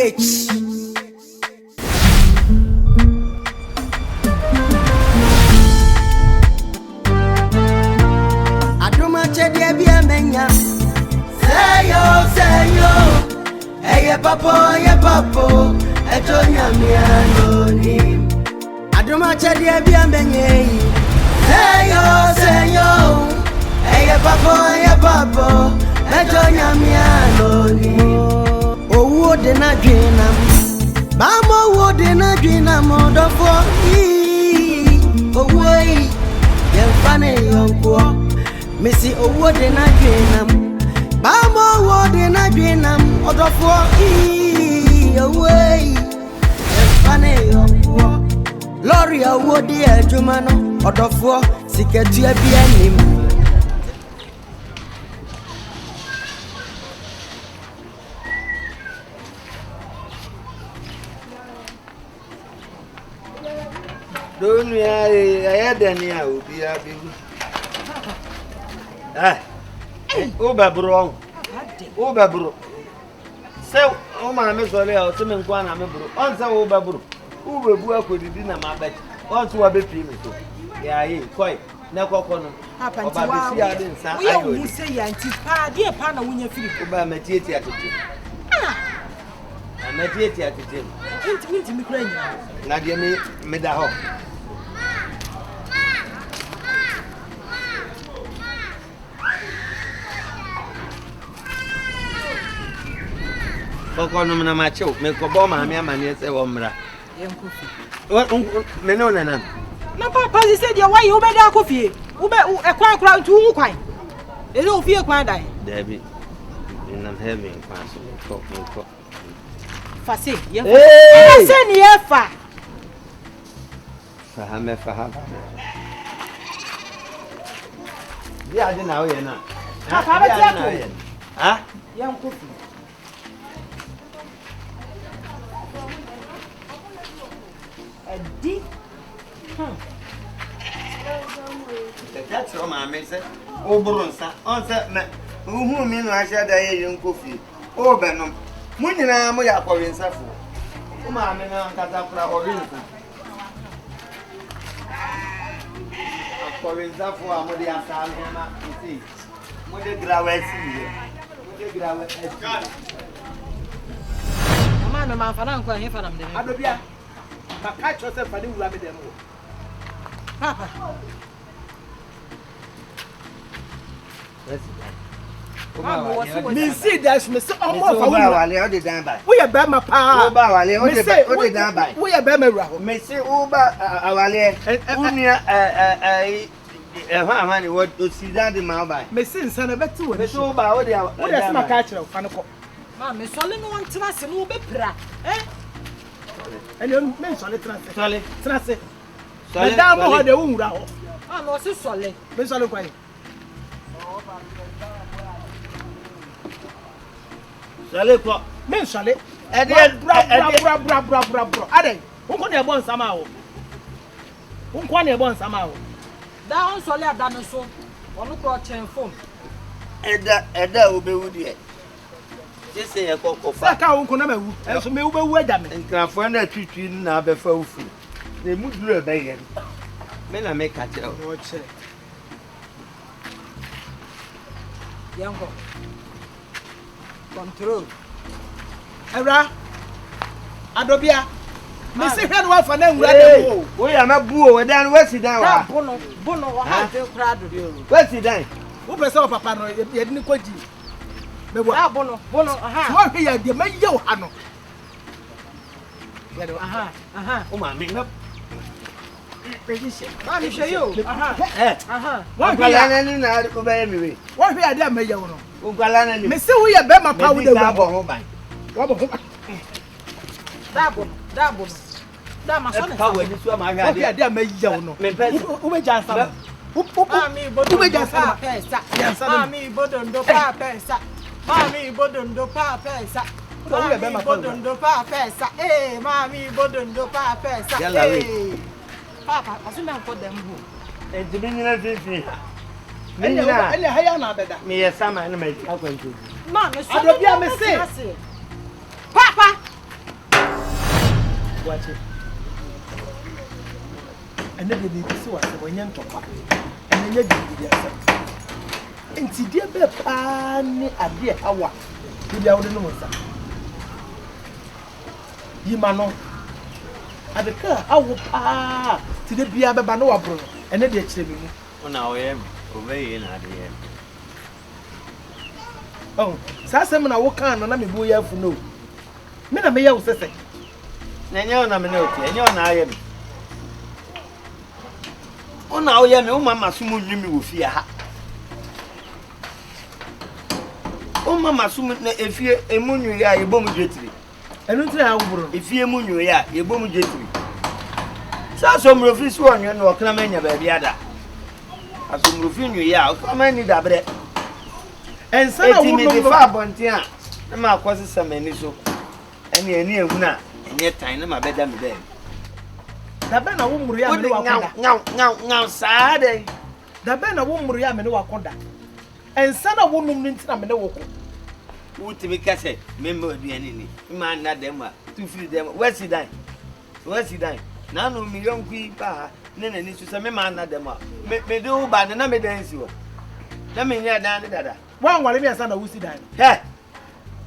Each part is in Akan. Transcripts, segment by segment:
H. Aduma chedi bi amenya. Say yo. Hey papo. Etonya mi anoni. Aduma chedi bi amenya. Say yo. Hey papo. Etonya mi anoni. Owo de na dwinam. Mama wo de na dwinam odofo. Owo yi. Yemfane yonko. Missy owo de na dwinam. Mama wo de na dwinam odofo. Owo yi. Yemfane yonko. Lori owo de adwuma no odofo siketu abi anim. Don't we I Dani obi abigu. Obabro. Se o ma me sole o se me nkwa na me bro. On se obabro. Ubebu akodidi na ma bet. On se wa be pi me so. Ya yi koi na kokko no. Oba be si ade nsa ayo. We say ya nti pa de pa na wunya firi. Oba matieti atete. Matieti atete. Inti mi kura nya. Na de me da ho. Koko no na macho me ko bo ma me amane se wo mra yenkofi me no nana na papa say dia why you be da kofi ube e kwan kura ntu hu kwan e no fie kwan dai Debbie in am having pass ko fa se ye fa se ni ye fa ha dia de na o ye na papa be ti ha yenkofi Di. That's all my mess. Oh, Bronsa. On set me. Who mean I said I young coffee. Oh, Benham. Munina, Moya Corinsa. Oh, my man, Catapra or Rinsa. Corinsa for Amodia Sam, see. Mother Gravel, man, my father, here for them. Adobia. But catch yourself for the rabbit demo. Papa. Me see that me say omo for wale o de dan by. We be ma pa. Oba wale o de dan by. We be ma wura ho. Me say oba wale unia ha mani what to see that the ma by. Me say nsa na betu wo. Me say oba o de wo de sma ka kire fa no ko. Ma me sole no ntena se no be pra. And men sole trance. Me da mo ho de wo wura ho. Ah no se sole. Me sole kwai. Sole ko. Men sole. Bra. Ade. Unko na ebon sama wo. Unko na ebon sama wo. Da on sole ada no so. Onu ko chen phone. Eda obewu de. Just say a cocoa. Saka unko na mawu. Enso me wo bewu ada me. Nkrafo na twitwi na abefa ufu. Na mu duru ebe me na me ka kire o che. Yango. Control. Era. Adobia. Me se hwe no wa fa na nwura dem o. Wo ya na bu o we dan we si dan wa. Bono wa ha te kra do de o. We si dan. Wo pese o papa no ye ni kwaji. Mebo. Ah bono aha. Wo hwe ya de ma ye o ha no. Ya do aha. O ma me na position. Ma mi hwe yo. Aha. Wo kwala na ni na ko ba mi we. Wo hwe ya de ma ye wo no. Wo kwala na ni. Me se wo ye be ma pa wo de wo. Wo ho ban. Wo bo ho. Dabo. Da ma so ne. Pa we ni so ma hwa de. Wo hwe ya de ma ye wo no. Wo be jan sa. Mami bodondo pa pesa. Mami bodondo pa pesa. Mami bodondo pa pesa. Mami bodondo pa pesa. Mami bodondo pa pesa. Papa, asuma nko dem ho. Dibinina fifi. Ele haya na beda. Me yesama na me akwantu. Ma me so. Adobia me say. Papa, watch it. And then the so was when young top. And then you did yourself. And see, dear Bepani, a dear hour. You don't know what's you man, at the car, I will to the Bia Banoa bro, and then they tell me. Oh, now I am obeying at the end. Oh, Sassam and I walk on and I'm a boy for no. Men are me out, say. Nanyo na minoti, nanyo na ayem. O na o yem, o mama sumu nyumi wo fie ha. O mama sumu na efie emunyu ya yebom jetri. Enu ntina ya wuburo. Efie emunyu ya yebom jetri. Sa somrofi so onyo na okra manya ba bia da. Asomrofi nyu ya, okra mani da bre. Ensa na wo no fa abonte a, na ma akwose samani so. Eni eni ehuna. Nye time na mabeda me dem. Da be na wo muru ya me ne wakoda. Ngaw saade. Da be na wo muru ya me ne wakoda. Ensa na wo num ntina me ne woko. Utimi kase member aduane ni. Ma na dem a tu free dem. Where sit down? Na no million kui pa ne na ni so se me ma na dem a. Me do ba na me dance wo. Na me nya dan dada. Wa nwale me asa na wo si dan. He.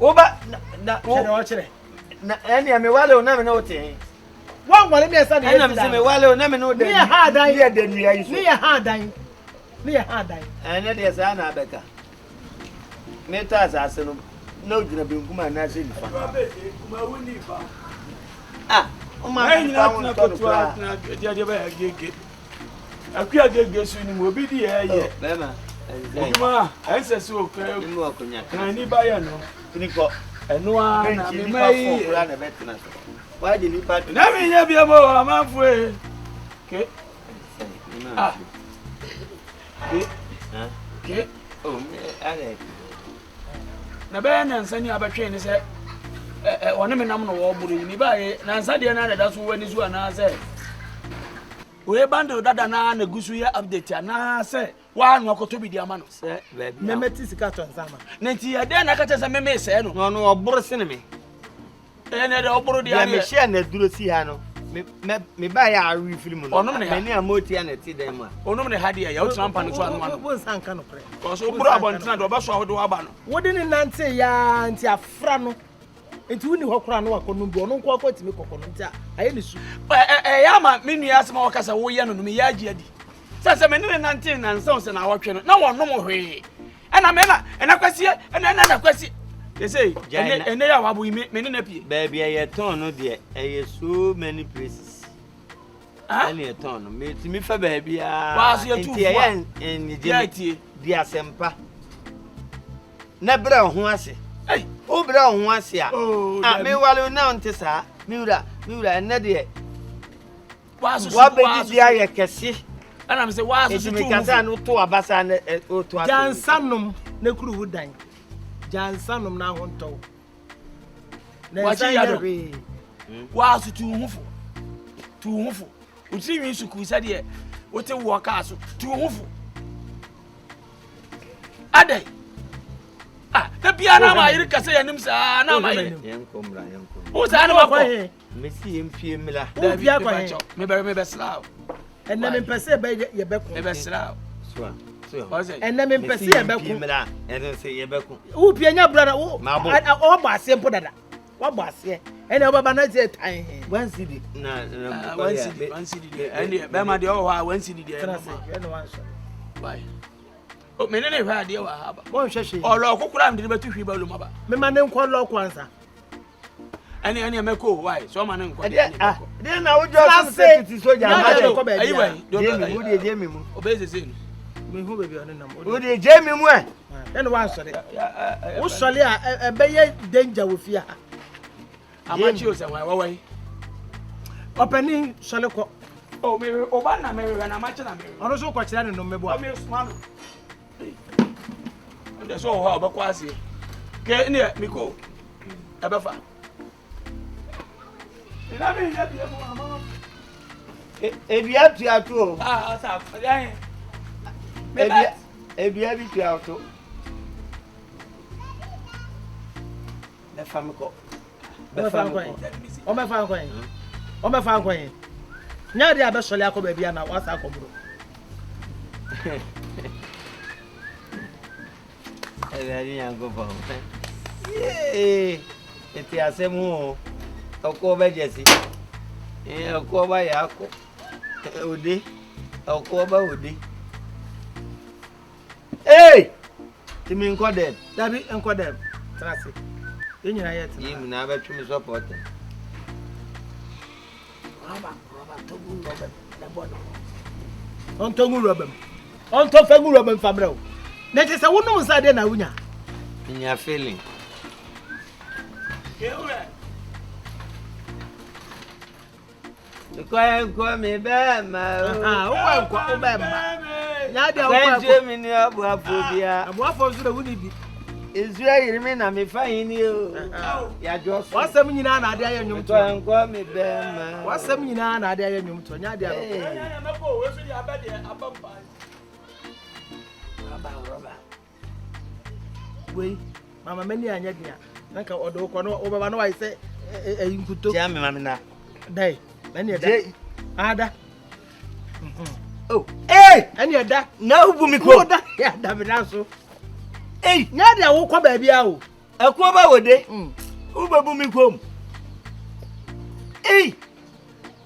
Oba na o chere. Na eni me wale o na me no te. Wa nwale me asa na ena me se me wale o na me no de. Ni ha dan. Ni de nua yi so. Ni ha dan. Ene de sa na beka. Me ta sa se no. No jina benkuma na se nifa. KUMAWOOD ba. Ah, o ma ai nyina tuna kotua na dia ba agege. Akua agege su ni mo bi di ye. Be ma. Okuma, ense su okra. Ni mo akonya. Na ni ba ya no. Ni ko. Enu a na me mai. Na betina so. Why the nipa? Na me nya bia mo amanfo e. Ke. Ah. Ke. Ha? Ke. Oh, ale. Na be na nsani abatwe ni se woni me nam no wo buru ni ba ye na nsa de na da so wani zu ana se we bando dada na gusu ya update na se wa no akoto bi di ama no Se baby. Memeti sika to nsama. na nti ya de na ka tese meme se no No no oboro se ne me. ne de oboro di Ya ane me share na duro si ha no. Me ba ya awi film no. Onom ne ha. Me ni amoti ya na ti dem a. onum ne hade ya utra mpa no so anu anu Wo nsan ka no pre. ko so oboro abontina do ba so awode wa ba no Wo de ni nante ya nti afra no. Enti wuni ho kora no wakono bi ono nko akotimi kokono nti aye ne su. ya ma menu ya asema wakasa wo ye no no me ya AGYEDIE sasa me ne nante na nsa se na awotwe no na wonom hwe ena me na kwasi ena kwasi they say ene ya wabu me ne na pie Baby I turn no there. So many places. Any turn no. Me ti mi fa baby a. Wa so ye tu fo. En Ya je tie di asempa. Na bra ho ase. ei O bra ho ase a. oh Ah me wale na onte sa. Mi wura ene de. wa so Wa be di dia ye kese. ana me say wa so E tu mi kasa no to abasa na o to ase. Jansanum na kuru hudan. Jansanum na honto. Na Wachi nsan yado. yare. wa so tu hufo utri wi su ku sa de wote wo ka so tu hufo adai da bia na ma yiri kase yanim sa na ma yiri Yenkomra. o sa na ma ko Me si empie mla. O bia kwa he. me be slao Enna me pese be ye be ko. me be slao So. o say Enna me pese ye be ko. Mla. Ene se ye be ko. Wo pia nya brother wo. Mabo. O bo ase mpo dada. Wo bo ase. Enna baba na je tan he. One city. Na one city and be ma de o wa one city de Tena se. Enna wan so. why o me ne hwa de wa haba Mo hwehwe. o lo kokura am de betu hwi ba lu maba Me ma ne nko lo kwansa. ene me ko why so ma ne nko De na wo just say it soja Na ma de de. ko be ayi dia. why do Jemi, wo de jemi mu. o be se Me hu be bi onu nam. Wo de jemi mu e. Enna wan so de. Wo sole a be ye danger wo fia. amachi o se why Openi sole ko. o me o ba na me na amachi na me Ono so ko kira ne no mebo. o me smart o so ho ba kwa ase ke ne mi ko e be fa ina me ya bi mo mama Ebi atu atu. sa ya Ebi tu atu. Le femme ko. Be fa ko. O me fa ko. o me fa nkwan nya de abesole akoba bia na wasa akomro Eri yango ba. Eti asemu oko ba jesi. Oko ba yako. Ode. Oko ba ode. Timi nkodem. Dabi nkodem. Trase. Enyina yet. Yim na ba twimi support. Roba togu roba da bono. On tongu robem. On to fengu robem famre o. Na je se wonu nsa de na wunya. Nya feeling. Ewe. Ko me be ma. O be ma. Nya de o kwa mi ni abu afobia. Abu afo so da wuni bi. Ezua yirimi na me fahin ni o. Ya jos. Wasam nyina na ade aye nwum to. Ko me be ma. Wasam nyina na ade aye nwum to. Nya de aba. Na ko we so di abade abamba. Roba. Wei. Mama mani anya dia. Nka odo ko no obeba no wai se nkuto. Tia me mama na. Dai. Mani eda. Ada. Ani eda. Na ubu mi ko. Da ya da me dan so. Nya dia wo kwa ba bia o. Eko ba wode. Ubabu mi kom.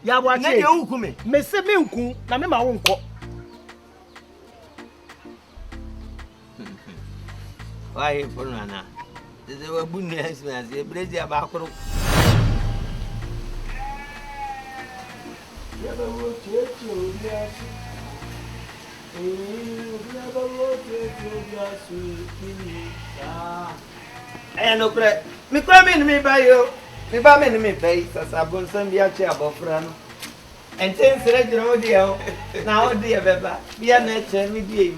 Ya bo ache. Na ye ukume. Me se me nku na me ma wo nko. Why for nana? They were bunny as a brazy about. No credit. Me come in me by you. Me by me base as I bought some beer chair above Fran. And 10 selected dear. Now, dear Beba, be a nature me dear.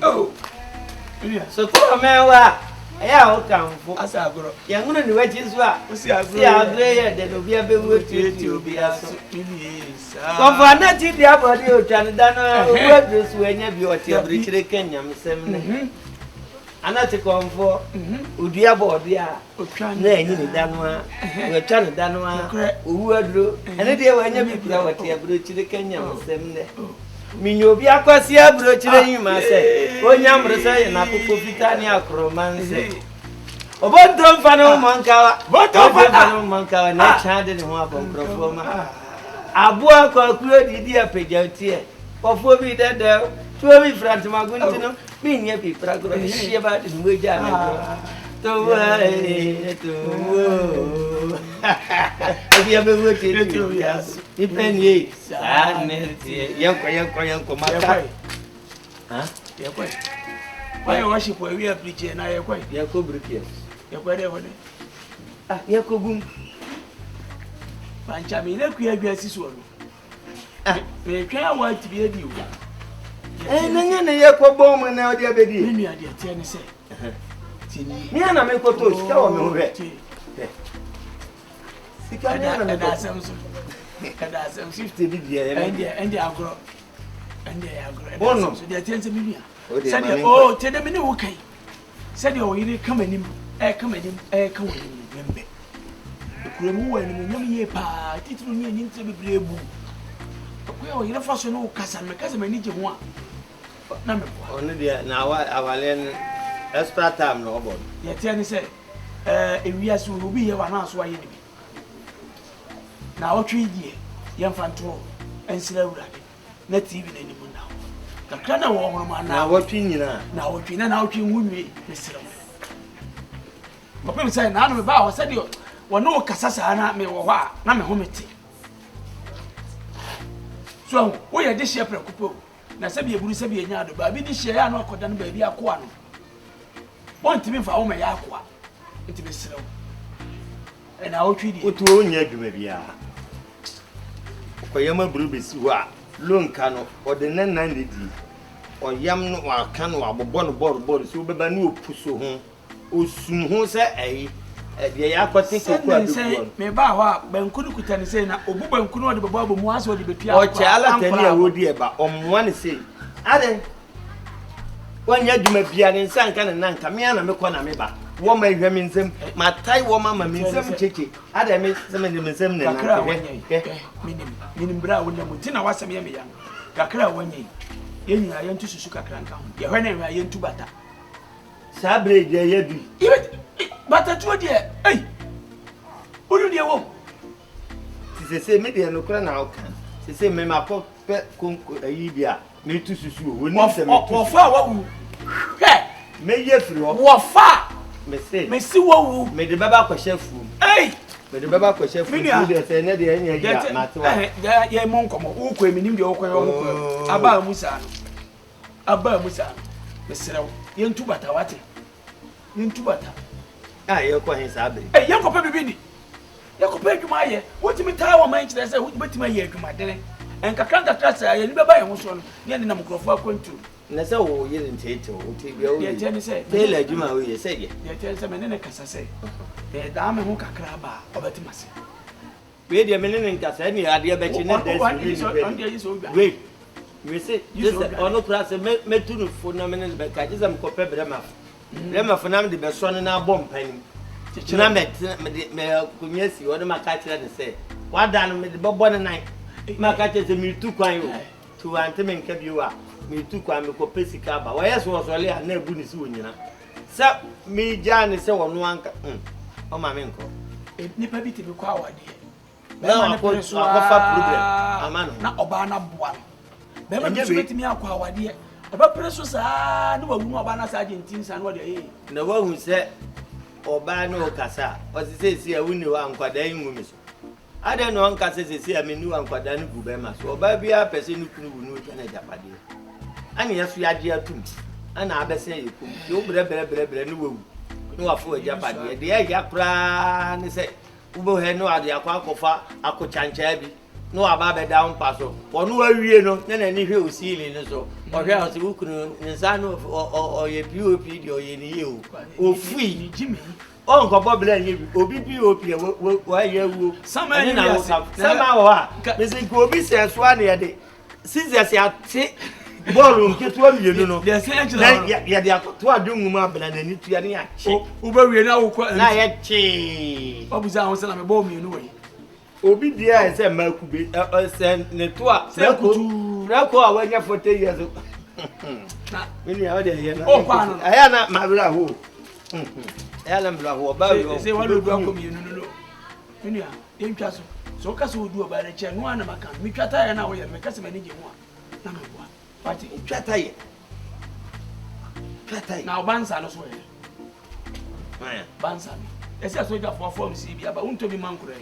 So for a man. Yeah, come for us. I grow. Young woman, the wedges were. See, I agree that will be a bit with you. Be as for not the body of Janadana, who this when you are to reach Kenya, Miss Emily. And not to come for Udia Bordia, Nay, Danwa, Chana Danwa, who drew, and a dear when you be proud to reach the Kenya, Miss Emily. Minyo bi akwasi bro chire yin ma se onyam rese na popo fitani akromanse obonto mfa no mankawa na chade ne ho abonkrofo ma abo akwa didi apegautie ofo bi dede tuo bi frant magunti no bi nya bi pragro hie ba de mweja na to Obi abe wote to yes. Ipeni sa neti yanko maka. Yakwa. Why worship where we are preaching na yakwa. Yakwa brikies. Yakwa de wode. Yakwa gum. Pancha me na kuya biasi so no. Me twa wa tibi adi wo. Nanya na yakwa bom na odi abedi. Me nua de tie ne se. Me na me ko to sika wo me ho hwe. Sika me na me da asem so. Kada asem 50 bibia and agro. And Bono. So they tell me Said tell me no kai. Said you really come in come in come in membe. Kuremu when nyam ye pa titru ni nyi ntse bibrebu. Ko you fa so no kasa me ni je ho a. Na me po. Onu dia na awalen extra time no obo. Ye tell ni say ewia so obi ye wa na so aye ni bi. Na otwe die ye mfanto ensira urade. Na TV na ni bunda. Kakra na wo hono ma Na wotwi nyina. Na wotwi na wotwi nwunwe mesira. Papa mi say na no me ba wo say dio wo no kasasa na me wo ho na me ho meti. So wo ye de hye prekupo na se bi eburu se bi enya ado ba bi de hye ya na akoda no ba bi akoa no. Won timi fa wo me ya akoa. Enti mesira wo. E na wotwi di. Otu onya adwuma bia. Koyama buru besi ho a lonka no ode nan di oyam no aka no abobɔ no bɔr so beba ne opuso ho osum ho sɛ ɛyi de ya akote koku adugo me ba ho a banku no kuta ne sei na obu banku no ode baba bo mu ase ode betua o che ala tani a wodi e ba omwa ne sei ade wanya dwuma bia ne nsa nka ne nanka me ana me kɔ na me ba woman hweminsem matai woman maminsem cheche ada me semensem ne kakra minim bra wonne mu tina wasem ye me yan kakra wonye yenyina yentu susu kakra nka ho ye hwe na yentu bata sabre de ye bi bata tuo de odu de wo se me de no kra na oka se me makọ pe konko ayi bia me tu susu wo ni se me tu fa wa wu me ye firi ho wo fa me si wo wu me de baba ko shefu me de baba ko shefu de se ne de anya ya matewa ye mon komo wo ko eminim de wo ko yo aba musa me serew ye ntu bata wate ye ntu bata ye ko hin sabe ye ko pa bibi ni ye ko pa adwuma ye wotimi taa wo man kire se wotimi ye adwuma dene en kakranka trasa ye ni baba ye ho so no ye ni na mkrofo akwantu na se wo ye ntete wo te bia wo ye tene se tele adwuma wo ye se ye tene se me ne kasa se da me ho kakra ba obetimase we de me ne nkasa ni ade be chi ne da su we we se this ono class me tunu fo na me ne be ka jisa me ko pe brema fo na me de be so na bom panim na me kunyesi wo de maka kire de se wada no me de bobo ne nan maka kire se mi tu kwan yo tu ante me nka biwa mi tu kwan me ko pesika ba wo yeso wo so le na ebu ni si wonyina sa mi jani se wo no anka o ma me nko nipa bi te bi kwa awade na akofa problem amano na oba na boa be ma bi betimi akwa awade oba preso sa na wawu oba na sa agentin sa na wo de na wahu se oba no kasa o se se awuni wa nkwada nwumi so ada no anka se se ameni wa nkwada no gube ma so oba bia pese no kunu wunu twa na japade ani yaso yade atum ana abese yekum ti obre no wawu no wafo japade de ya kra ne se ubo he no ade akwa akochancha bi no aba be down paso wonu awie no na ni hwe osili no so o hwe o se ukunu nsa no o ye pop di o ye ni ye o fui jimi o nko bobele nye bi obi pop ye wa ye wo sama ni na sama wo ha me se ko obi se so ana ye de scissors ya te bọ́ọ̀lù nketewa mienu no ya de akoto adungu abena na ni tua ne ya che ubawie na wokọ na ye che obuza ho se na me bọ́ọ̀ mienu we obi dia ese makube se ne to a rako a wanya 40 years na mini ya de ye na aya na mabra ho aya na mabra ho ba yo se wa do akọ mienu no mini ya entwa so ka so odu oba na che no ana maka mi twata ya na wo ye me ka se mani je mu a na me boa pati twata ye na obansa no so ye aya bansa ese asoja form si bia ba unto bi mankura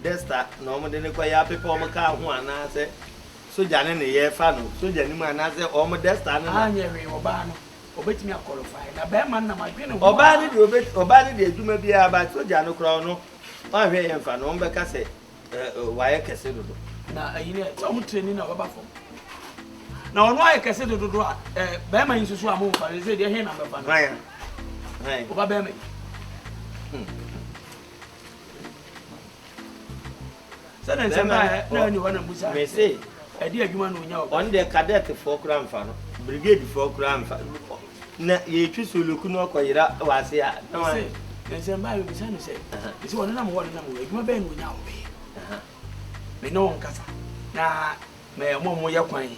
desta no mo de ne kwa ya pepe o mo ka ho ana se soja ne ye fa no soja ni mu ana se o mo desta ne anya we oba no obetimi akwalify na be man na madwene oba ne de adwuma bia ba soja no kra no ma hwe ye fa no mo be ka se wa ye kese dodo na ayine so mo training na baba fom na ono aye kese dodo a be man nsusu a mo fa se de he na be fa no hai oba be man sana nsemba na ni wana musa me say edi adwuma no nya on the cadet for kram fa no brigade for kram fa na ye twisoloku no koyira wase a no say nsemba yo bisa no say isi wona na mo adwuma be no nya obe me no nkasa na me mo ya kwan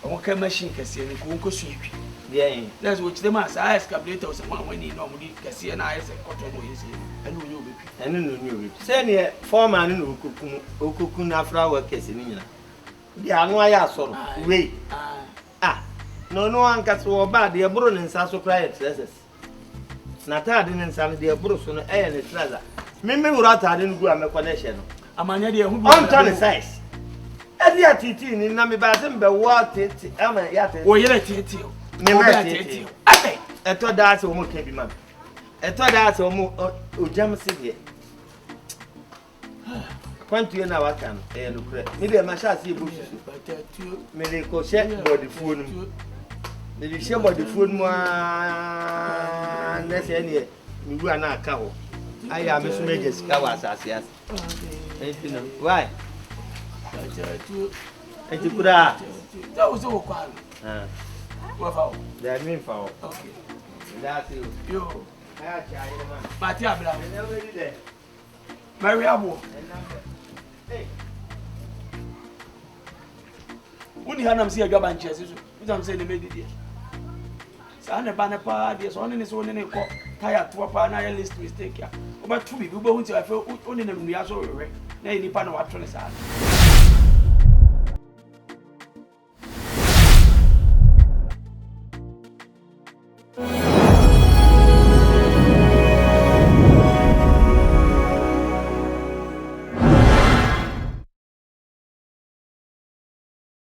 o ka machine kase ni ko nko suetwi bien that's what them as excavator so one when no mo di kase na ayese koto mo yesi enu onye obetwi enu no nyi obi se ne foreman no okokun na afra wa kase ni nyina di anu aya asoro we no anka so oba de eburo ne nsa so cry exercise na ta de ne nsa no de eburo so no eye ne trouser me wura ta de ngu amekọ na ehye no amanya de hu bi on turn size edi atiti ni na me ba se mbe wa tete ama ya tete o yele tete me ma tete eto da se o mo ke bi ma eto da se o mo o jam se de kwantu na waka no no kure me de ma sha se ebu susu me le ko she body phone mu me le she body phone mu na se ne mi wu ana aka ho aya me so me je sika wa asase as no why enti kura da o se o kwa ah wa fa o da mi fa o okay That's you. Yo. I try you, man. Mati abla. And then we did that. Mary abo. Hey. Woni hanam si adwa banche so. Bitam say ne medidie. Sa ne ba ne pa de so ne so ne ko tire to pa na list mistake ya. Oba tu bi bo hu ti afa oni na nua so rere. Na ni pa na wa to ne sa.